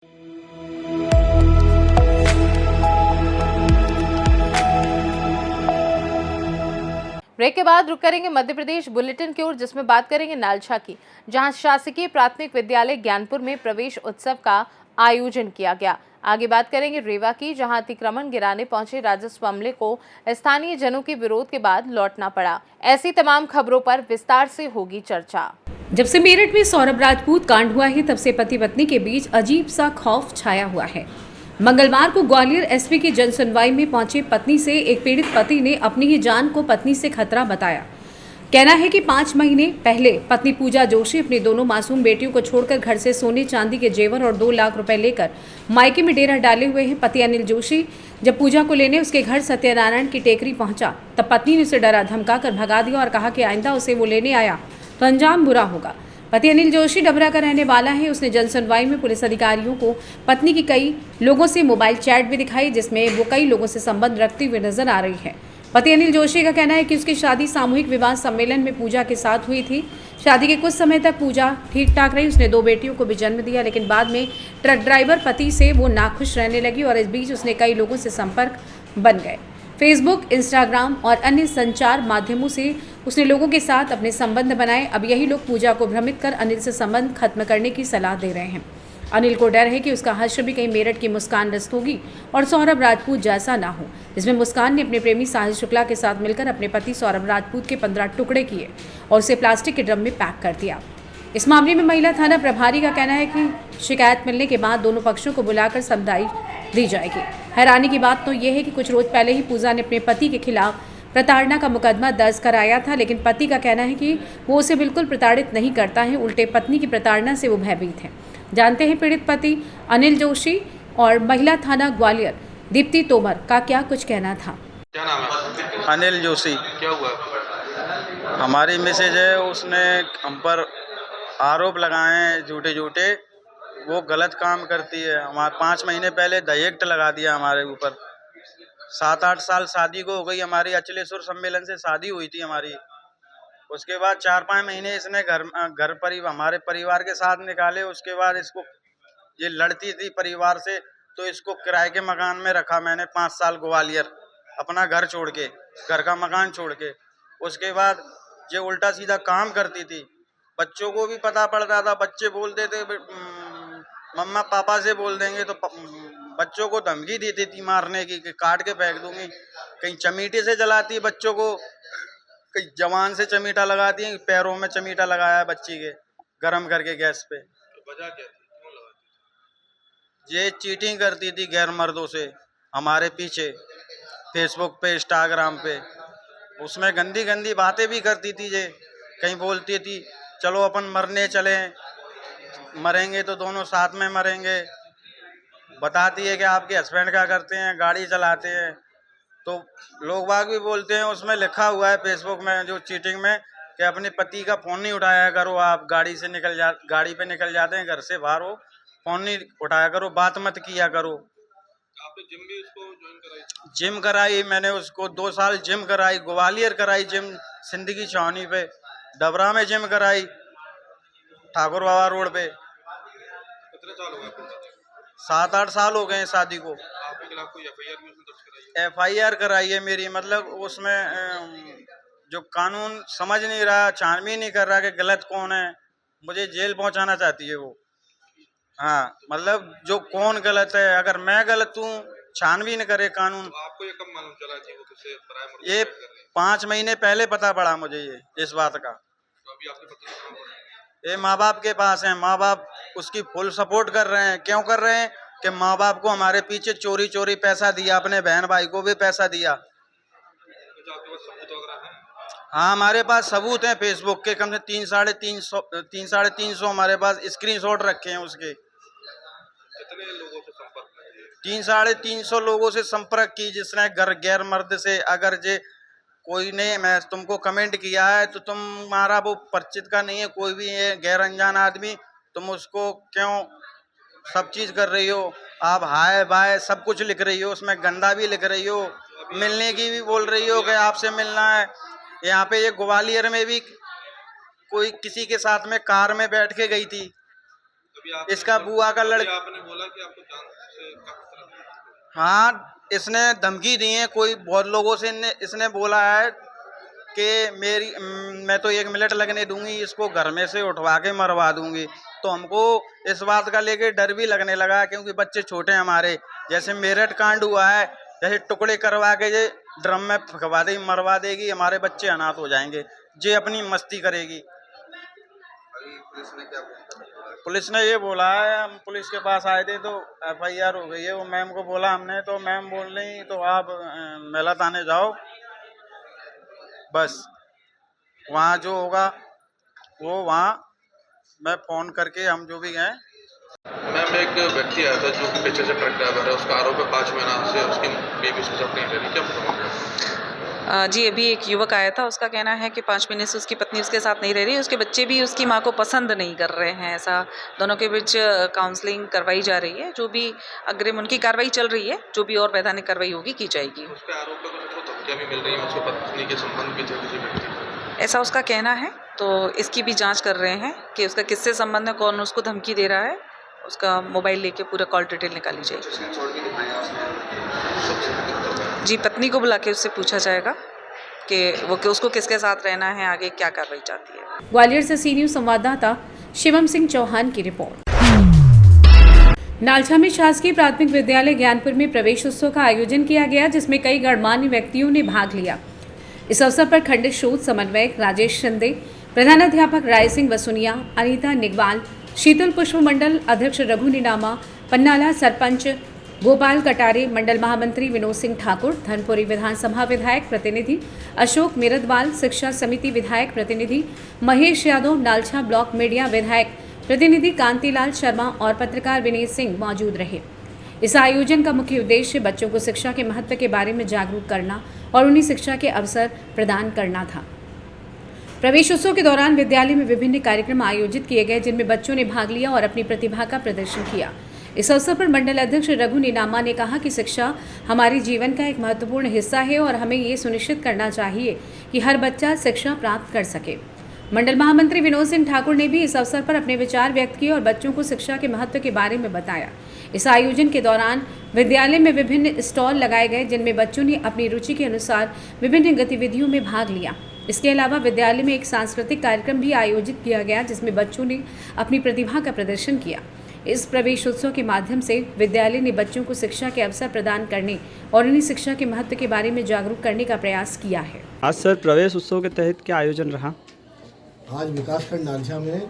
Break के बाद रुक करेंगे मध्य प्रदेश बुलेटिन की ओर, जिसमें बात करेंगे नालछा की, जहां शासकीय प्राथमिक विद्यालय ज्ञानपुर में प्रवेश उत्सव का आयोजन किया गया। आगे बात करेंगे रेवा की, जहां अतिक्रमण गिराने पहुंचे राजस्व अमले को स्थानीय जनों के विरोध के बाद लौटना पड़ा। ऐसी तमाम खबरों पर विस्तार से होगी चर्चा। जब से मेरठ में सौरभ राजपूत कांड हुआ है, तब से पति पत्नी के बीच अजीब सा खौफ छाया हुआ है। मंगलवार को ग्वालियर एसपी की जनसुनवाई में पहुंचे पत्नी से एक पीड़ित पति ने अपनी ही जान को पत्नी से खतरा बताया। कहना है कि 5 महीने पहले पत्नी पूजा जोशी अपनी दोनों मासूम बेटियों को छोड़कर घर से सोने चांदी के जेवर और 2 लाख रुपए लेकर मायके में डेरा डाले हुए हैं। पति अनिल जोशी जब पूजा को लेने उसके घर सत्यनारायण की टेकरी पहुंचा, तब पत्नी ने उसे डरा धमका कर भगा दिया और कहा कि आइंदा उसे वो लेने आया तो अंजाम बुरा होगा। पति अनिल जोशी डबरा का रहने वाला है। उसने जनसुनवाई में पुलिस अधिकारियों को पत्नी की कई लोगों से मोबाइल चैट भी दिखाई, जिसमें वो कई लोगों से संबंध रखती हुई नजर आ रही है। पति अनिल जोशी का कहना है कि उसकी शादी सामूहिक विवाह सम्मेलन में पूजा के साथ हुई थी। शादी के कुछ समय तक पूजा ठीक ठाक रही, उसने 2 बेटियों को भी जन्म दिया, लेकिन बाद में ट्रक ड्राइवर पति से वो नाखुश रहने लगी और इस बीच उसने कई लोगों से संपर्क बन गए। फेसबुक, इंस्टाग्राम और अन्य संचार माध्यमों से उसने लोगों के साथ अपने संबंध बनाए। अब यही लोग पूजा को भ्रमित कर अनिल से संबंध खत्म करने की सलाह दे रहे हैं। अनिल को डर है कि उसका हश्र भी कहीं मेरठ की मुस्कान रस्तोगी और सौरभ राजपूत जैसा ना हो, जिसमें मुस्कान ने अपने प्रेमी साहिल शुक्ला के साथ मिलकर अपने पति सौरभ राजपूत के 15 टुकड़े किए और उसे प्लास्टिक के ड्रम में पैक कर दिया। इस मामले में महिला थाना प्रभारी का कहना है कि शिकायत मिलने के बाद दोनों पक्षों को बुलाकर समझाई दी जाएगी। हैरानी की बात तो यह है कि कुछ रोज पहले ही पूजा ने अपने पति के खिलाफ प्रताड़ना का मुकदमा दर्ज कराया था, लेकिन पति का कहना है कि वो उसे बिल्कुल प्रताड़ित नहीं करता है, उल्टे पत्नी की प्रताड़ना से वो भयभीत है। जानते हैं पीड़ित पति अनिल जोशी और महिला थाना ग्वालियर दीप्ति तोमर का क्या कुछ कहना था। क्या नाम है? अनिल जोशी। क्या हुआ? हमारी मैसेज है, उसने हम पर आरोप लगाए हैं झूठे झूठे, वो गलत काम करती है। हमारे 5 महीने पहले दहेज लगा दिया हमारे ऊपर। 7-8 साल शादी को हो गई हमारी, अचलेश्वर सम्मेलन से शादी हुई थी हमारी। उसके बाद 4-5 महीने इसने हमारे परिवार के साथ निकाले। उसके बाद इसको ये लड़ती थी परिवार से, तो इसको किराए के मकान में रखा मैंने 5 साल ग्वालियर, अपना घर छोड़ के, घर का मकान छोड़ के। उसके बाद ये उल्टा सीधा काम करती थी। बच्चों को भी पता पड़ता था, बच्चे बोलते थे मम्मा पापा से बोल देंगे, तो बच्चों को धमकी देती थी मारने की कि काट के फेंक दूंगी। कहीं चमीटे से जलाती है बच्चों को, कहीं जवान से चमीटा लगाती है, पैरों में चमीटा लगाया है बच्ची के गरम करके गैस पे। वजह क्या थी? क्यों लगाती? ये चीटिंग करती थी गैर मर्दों से हमारे पीछे, फेसबुक पे, इंस्टाग्राम पे। उसमें गंदी गंदी बातें भी करती थी। ये कहीं बोलती थी चलो अपन मरने चले, मरेंगे तो दोनों साथ में मरेंगे। बताती है कि आपके हस्बैंड क्या करते हैं, गाड़ी चलाते हैं। तो लोग बाग भी बोलते हैं, उसमें लिखा हुआ है फेसबुक में जो चीटिंग में कि अपने पति का फ़ोन नहीं उठाया करो, आप गाड़ी पे निकल जाते हैं, घर से बाहर हो, फ़ोन नहीं उठाया करो, बात मत किया करो। आपने जिम भी उसको ज्वाइन कराई थी? जिम कराई मैंने उसको, 2 साल जिम कराई, ग्वालियर कराई जिम, जिंदगी छावनी पे, डबरा में जिम कराई, ठाकुर बाबा रोड पे। कितने साल हो गए आपको शादी को? 7-8 साल हो गए हैं शादी को। आपके खिलाफ कोई एफआईआर भी उसने दर्ज कराई है? FIR कराई है मेरी, मतलब उसमें जो कानून समझ नहीं रहा, छानबीन नहीं कर रहा कि गलत कौन है, मुझे जेल पहुंचाना चाहती है वो। हाँ, मतलब जो कौन गलत है, अगर मैं गलत हूँ छानबीन करे कानून। तो आपको ये कब मालूम चला कि वो किससे पराये मर्द से ये प्यार कर रही है? 5 महीने पहले पता पड़ा मुझे ये इस बात का। तो अभी आपके पति कहाँ पर है? ये माँ बाप के पास है, माँ बाप उसकी फुल सपोर्ट कर रहे हैं। क्यों कर रहे हैं कि माँ बाप को हमारे पीछे चोरी चोरी पैसा दिया, अपने बहन भाई को भी पैसा दिया। तो आपके पास सबूत वगैरह है? हाँ, हमारे पास सबूत हैं फेसबुक के, कम से 300-350 हमारे पास स्क्रीनशॉट रखे हैं उसके। कितने लोगों से संपर्क किए? 300-350 लोगों से संपर्क की, जिसने गैर मर्द से। अगर जे कोई ने मैं तुमको कमेंट किया है तो तुम्हारा वो परिचित का नहीं है, कोई भी है गैर अनजान आदमी, तुम उसको क्यों सब चीज कर रही हो, आप हाय बाय सब कुछ लिख रही हो, उसमें गंदा भी लिख रही हो, मिलने की भी बोल रही हो कि आपसे मिलना है। यहाँ पे ये ग्वालियर में भी कोई किसी के साथ में कार में बैठ के गई थी। अभी आप इसका बुआ का लड़का, आपने बोला कि आपको जान से खतरा है। हाँ इसने धमकी दी है, कोई बहुत लोगों से इसने बोला है कि मैं तो 1 मिनट लगने दूंगी, इसको घर में से उठवा के मरवा दूंगी। तो हमको इस बात का लेके डर भी लगने लगा, क्योंकि बच्चे छोटे हैं हमारे। जैसे मेरठ कांड हुआ है, जैसे टुकड़े करवा के ये ड्रम में फंकवा देगी, मरवा देगी, हमारे बच्चे अनाथ हो जाएंगे। ये अपनी मस्ती करेगी। अभी पुलिस ने क्या बोला? पुलिस ने ये बोला है, हम पुलिस के पास आए थे तो FIR हो गई है। वो मैम को बोला हमने, तो मैम बोल रही तो आप महिला थाने जाओ, बस वहाँ जो होगा वो वहाँ मैं फ़ोन करके हम जो भी हैं। मैम एक व्यक्ति आया था जो कि पीछे से ट्रक ड्राइवर है, उसका आरोप है 5 महीना से उसकी बेबी उसके साथ नहीं रह रही, क्या बताऊँगा? जी, अभी एक युवक आया था, उसका कहना है कि 5 महीने से उसकी पत्नी उसके साथ नहीं रह रही, उसके बच्चे भी उसकी माँ को पसंद नहीं कर रहे हैं। ऐसा दोनों के बीच काउंसलिंग करवाई जा रही है। जो भी अग्रिम उनकी कार्रवाई चल रही है, जो भी और वैधानिक कार्रवाई होगी की जाएगी। उसके आरोप पे कुछ धमकियाँ भी मिल रही हैं, उसकी पत्नी के संबंध भी थे किसी व्यक्ति से। ऐसा उसका कहना है, तो इसकी भी जाँच कर रहे हैं कि उसका किससे संबंध है, कौन उसको धमकी दे रहा है। उसका मोबाइल लेके पूरा कॉल डिटेल निकाली जाएगी। जी, पत्नी को बुला के उससे पूछा जाएगा कि उसको किसके साथ रहना है, आगे क्या कार्रवाई चाहती है। ग्वालियर से सी न्यूज़ संवाददाता शिवम सिंह चौहान की रिपोर्ट। नालछा में शासकीय प्राथमिक विद्यालय ज्ञानपुर में प्रवेश उत्सव का आयोजन किया गया, जिसमें कई गणमान्य व्यक्तियों ने भाग लिया। इस अवसर पर खंड शोध समन्वयक राजेश शिंदे, प्रधानाध्यापक राय सिंह वसुनिया, अनीता निगवाल, शीतल पुष्प मंडल अध्यक्ष रघु निनामा, पन्नाला सरपंच गोपाल कटारे, मंडल महामंत्री विनोद सिंह ठाकुर, धनपुरी विधानसभा विधायक प्रतिनिधि अशोक मिरदवाल, शिक्षा समिति विधायक प्रतिनिधि महेश यादव, नालछा ब्लॉक मीडिया विधायक प्रतिनिधि कांतिलाल शर्मा और पत्रकार विनीत सिंह मौजूद रहे। इस आयोजन का मुख्य उद्देश्य बच्चों को शिक्षा के महत्व के बारे में जागरूक करना और उन्हें शिक्षा के अवसर प्रदान करना था। प्रवेश उत्सव के दौरान विद्यालय में विभिन्न कार्यक्रम आयोजित किए गए, जिनमें बच्चों ने भाग लिया और अपनी प्रतिभा का प्रदर्शन किया। इस अवसर पर मंडल अध्यक्ष रघु निनामा ने कहा कि शिक्षा हमारे जीवन का एक महत्वपूर्ण हिस्सा है और हमें ये सुनिश्चित करना चाहिए कि हर बच्चा शिक्षा प्राप्त कर सके। मंडल महामंत्री विनोद सिंह ठाकुर ने भी इस अवसर पर अपने विचार व्यक्त किए और बच्चों को शिक्षा के महत्व के बारे में बताया। इस आयोजन के दौरान विद्यालय में विभिन्न स्टॉल लगाए गए, जिनमें बच्चों ने अपनी रुचि के अनुसार विभिन्न गतिविधियों में भाग लिया। इसके अलावा विद्यालय में एक सांस्कृतिक कार्यक्रम भी आयोजित किया गया, जिसमें बच्चों ने अपनी प्रतिभा का प्रदर्शन किया। इस प्रवेश उत्सव के माध्यम से विद्यालय ने बच्चों को शिक्षा के अवसर प्रदान करने और उन्हें शिक्षा के महत्व के बारे में जागरूक करने का प्रयास किया है। आज सर प्रवेश उत्सव के तहत क्या आयोजन रहा? आज विकासखंड नालछा में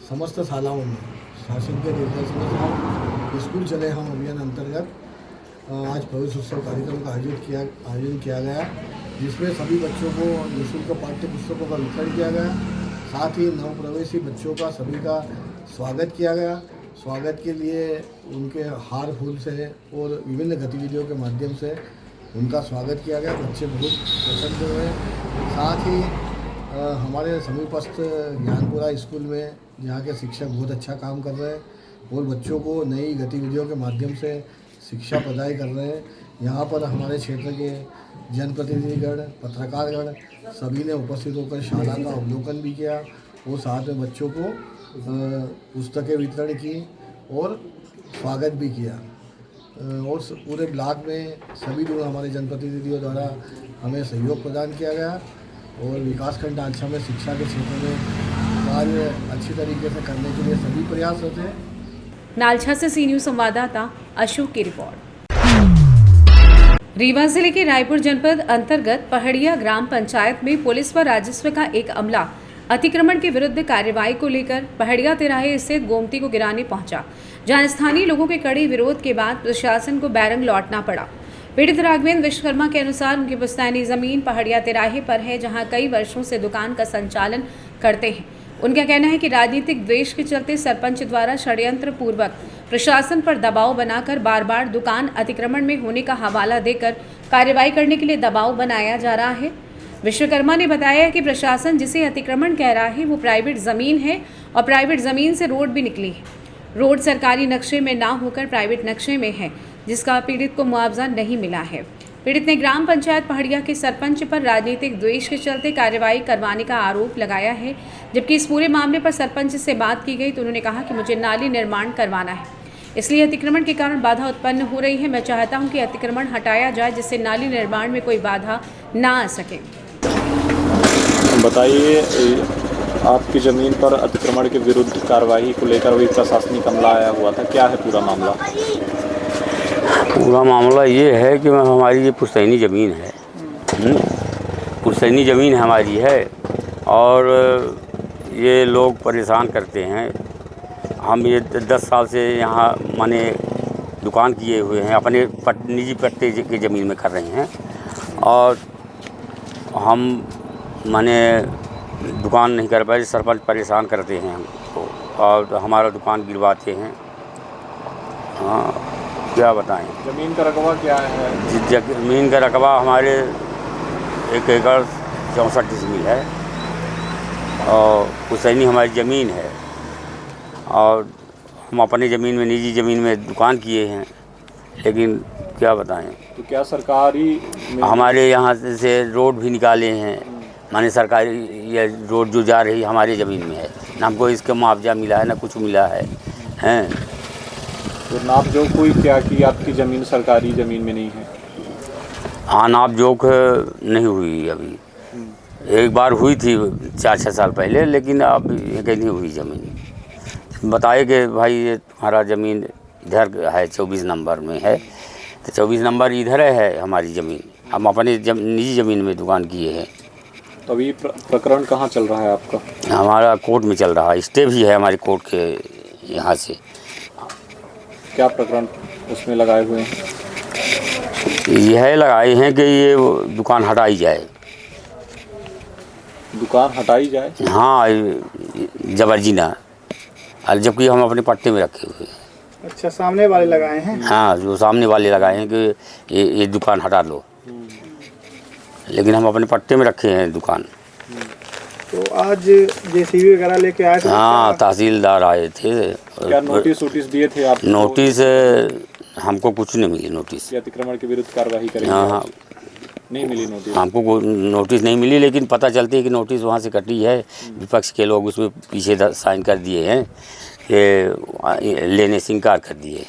समस्त शालाओं में शासन के निर्देश के साथ स्कूल चले हम अभियान अंतर्गत आज प्रवेश उत्सव कार्यक्रम का आयोजन किया गया, जिसमें सभी बच्चों को निःशुल्क पाठ्य पुस्तकों का वितरण किया गया। साथ ही नवप्रवेशी बच्चों का सभी का स्वागत किया गया। स्वागत के लिए उनके हार फूल से और विभिन्न गतिविधियों के माध्यम से उनका स्वागत किया गया। बच्चे बहुत प्रसन्न हुए। साथ ही हमारे समीपस्थ ज्ञानपुरा स्कूल में यहाँ के शिक्षक बहुत अच्छा काम कर रहे हैं और बच्चों को नई गतिविधियों के माध्यम से शिक्षा प्रदान कर रहे हैं। यहाँ पर हमारे क्षेत्र के जनप्रतिनिधिगण, पत्रकारगण सभी ने उपस्थित होकर शाला का अवलोकन भी किया और साथ में बच्चों को पुस्तकें वितरण की और स्वागत भी किया। और पूरे ब्लॉक में सभी लोग हमारे जनप्रतिनिधियों द्वारा हमें सहयोग प्रदान किया गया और विकासखंड नालछा में शिक्षा के क्षेत्र में कार्य अच्छी तरीके से करने के लिए सभी प्रयासरत हैं। नालछा से सी न्यूज़ संवाददाता अशोक की रिपोर्ट। रीवा जिले के रायपुर जनपद अंतर्गत पहाड़िया ग्राम पंचायत में पुलिस व राजस्व का एक अमला अतिक्रमण के विरुद्ध कार्रवाई को लेकर पहाड़िया तिराहे स्थित गोमती को गिराने पहुंचा, जहां स्थानीय लोगों के कड़े विरोध के बाद प्रशासन को बैरंग लौटना पड़ा। पीड़ित राघवेंद्र विश्वकर्मा के अनुसार उनकी पुश्तैनी जमीन पहाड़िया तिराहे पर है, जहां कई वर्षों से दुकान का संचालन करते हैं। उनका कहना है कि राजनीतिक द्वेष के चलते सरपंच द्वारा षड्यंत्र पूर्वक प्रशासन पर दबाव बनाकर बार बार दुकान अतिक्रमण में होने का हवाला देकर कार्रवाई करने के लिए दबाव बनाया जा रहा है। विश्वकर्मा ने बताया कि प्रशासन जिसे अतिक्रमण कह रहा है वो प्राइवेट ज़मीन है और प्राइवेट ज़मीन से रोड भी निकली है। रोड सरकारी नक्शे में ना होकर प्राइवेट नक्शे में है, जिसका पीड़ित को मुआवजा नहीं मिला है। पीड़ित ने ग्राम पंचायत पहाड़िया के सरपंच पर राजनीतिक द्वेष के चलते कार्रवाई करवाने का आरोप लगाया है। जबकि इस पूरे मामले पर सरपंच से बात की गई तो उन्होंने कहा कि मुझे नाली निर्माण करवाना है, इसलिए अतिक्रमण के कारण बाधा उत्पन्न हो रही है। मैं चाहता हूं कि अतिक्रमण हटाया जाए जिससे नाली निर्माण में कोई बाधा ना आ सके। बताइए, आपकी ज़मीन पर अतिक्रमण के विरुद्ध कार्रवाई को लेकर भी प्रशासनिक अमला आया हुआ था, क्या है पूरा मामला? पूरा मामला ये है कि हमारी ये पुश्तैनी ज़मीन है, पुश्तैनी ज़मीन हमारी है और ये लोग परेशान करते हैं। हम ये 10 साल से यहाँ माने दुकान किए हुए हैं, अपने निजी पट्टे की ज़मीन में कर रहे हैं और हम माने दुकान नहीं कर पाए। सरपंच परेशान करते हैं हमको और हमारा दुकान गिरवाते हैं। हाँ, क्या बताएं। ज़मीन का रकबा क्या है? ज़मीन का रकबा हमारे 1 एकड़ 64 डिसमिल है और पुश्तैनी हमारी ज़मीन है और हम अपनी ज़मीन में, निजी ज़मीन में दुकान किए हैं, लेकिन क्या बताएं। तो क्या सरकारी हमारे यहाँ से रोड भी निकाले हैं, माने सरकारी ये रोड जो जा रही हमारी ज़मीन में है, ना हमको इसका मुआवजा मिला है ना कुछ मिला है हैं। तो नाप जोख हुई क्या कि आपकी ज़मीन सरकारी ज़मीन में नहीं है? हाँ, नाप जोख नहीं हुई अभी। एक बार हुई थी 4-6 साल पहले, लेकिन अब ये कहीं नहीं हुई ज़मीन। बताए कि भाई ये तुम्हारा ज़मीन इधर है, 24 नंबर में है, तो 24 नंबर इधर है हमारी ज़मीन। हम अपनी निजी ज़मीन में दुकान किए हैं। तो अभी प्रकरण कहाँ चल रहा है आपका? हमारा कोर्ट में चल रहा है, स्टे भी है हमारे कोर्ट के यहाँ से। क्या प्रकरण उसमें लगाए हुए हैं? यह लगाए हैं कि ये दुकान हटाई जाए। दुकान हटाई जाए? हाँ, जबरजी ना, जबकि हम अपने पट्टे में रखे हुए हैं। अच्छा, सामने वाले लगाए हैं? हाँ, जो सामने वाले लगाए हैं कि ये दुकान हटा लो, लेकिन हम अपने पट्टे में रखे हैं दुकान। तो आज जेसीबी वगैरह लेके आए थे? हाँ, तहसीलदार आए थे। क्या नोटिस दिए थे आप? नोटिस हमको कुछ नहीं मिली। नोटिस अतिक्रमण के विरुद्ध कार्रवाई करेंगे? हाँ, नहीं मिली नोटिस। हमको कोई नोटिस नहीं मिली, लेकिन पता चलती है कि नोटिस वहाँ से कटी है। विपक्ष के लोग उसमें पीछे साइन कर दिए हैं कि लेने से इनकार कर दिए।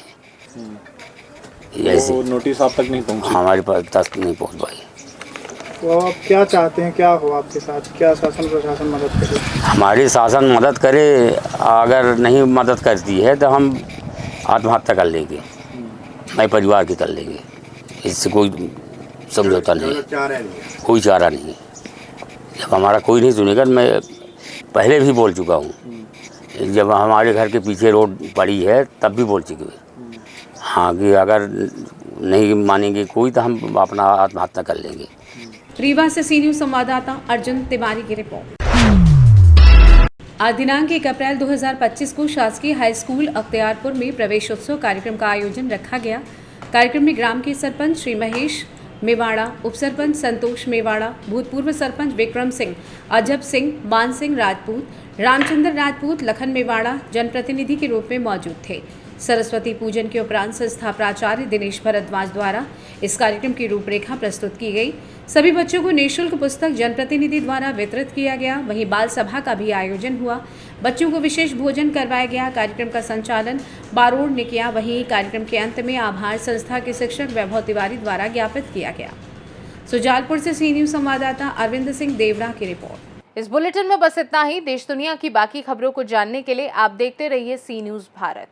तो नोटिस आप तक नहीं पहुँची? हमारे पास तक नहीं पहुँच पाई। तो आप क्या चाहते हैं, क्या हो आपके साथ? क्या शासन प्रशासन मदद करे? हमारी शासन मदद करे, अगर नहीं मदद करती है तो हम आत्महत्या कर लेंगे, मैं परिवार की कर लेंगे। इससे कोई समझौता नहीं, कोई चारा नहीं। जब हमारा कोई नहीं सुनेगा, मैं पहले भी बोल चुका हूँ, जब हमारे घर के पीछे रोड पड़ी है तब भी बोल चुके हैं। हाँ, कि अगर नहीं मानेंगे कोई तो हम अपना आत्महत्या कर लेंगे। रीवा से सी न्यूज़ संवाददाता अर्जुन तिवारी की रिपोर्ट। आज दिनांक 1 अप्रैल 2025 को शासकीय हाई स्कूल अख्तियारपुर में प्रवेशोत्सव कार्यक्रम का आयोजन रखा गया। कार्यक्रम में ग्राम के सरपंच श्री महेश मेवाड़ा, उप सरपंच संतोष मेवाड़ा, भूतपूर्व सरपंच विक्रम सिंह, अजब सिंह, मान सिंह राजपूत, रामचंद्र राजपूत, लखन मेवाड़ा जनप्रतिनिधि के रूप में मौजूद थे। सरस्वती पूजन के उपरांत संस्था प्राचार्य दिनेश भारद्वाज द्वारा इस कार्यक्रम की रूपरेखा प्रस्तुत की गई। सभी बच्चों को निःशुल्क पुस्तक जनप्रतिनिधि द्वारा वितरित किया गया। वहीं बाल सभा का भी आयोजन हुआ। बच्चों को विशेष भोजन करवाया गया। कार्यक्रम का संचालन बारोड़ ने किया। वहीं कार्यक्रम के अंत में आभार संस्था के शिक्षक वैभव तिवारी द्वारा ज्ञापित किया गया। सुजालपुर से सी न्यूज़ संवाददाता अरविंद सिंह देवड़ा की रिपोर्ट। इस बुलेटिन में बस इतना ही। देश दुनिया की बाकी खबरों को जानने के लिए आप देखते रहिए सी न्यूज़ भारत।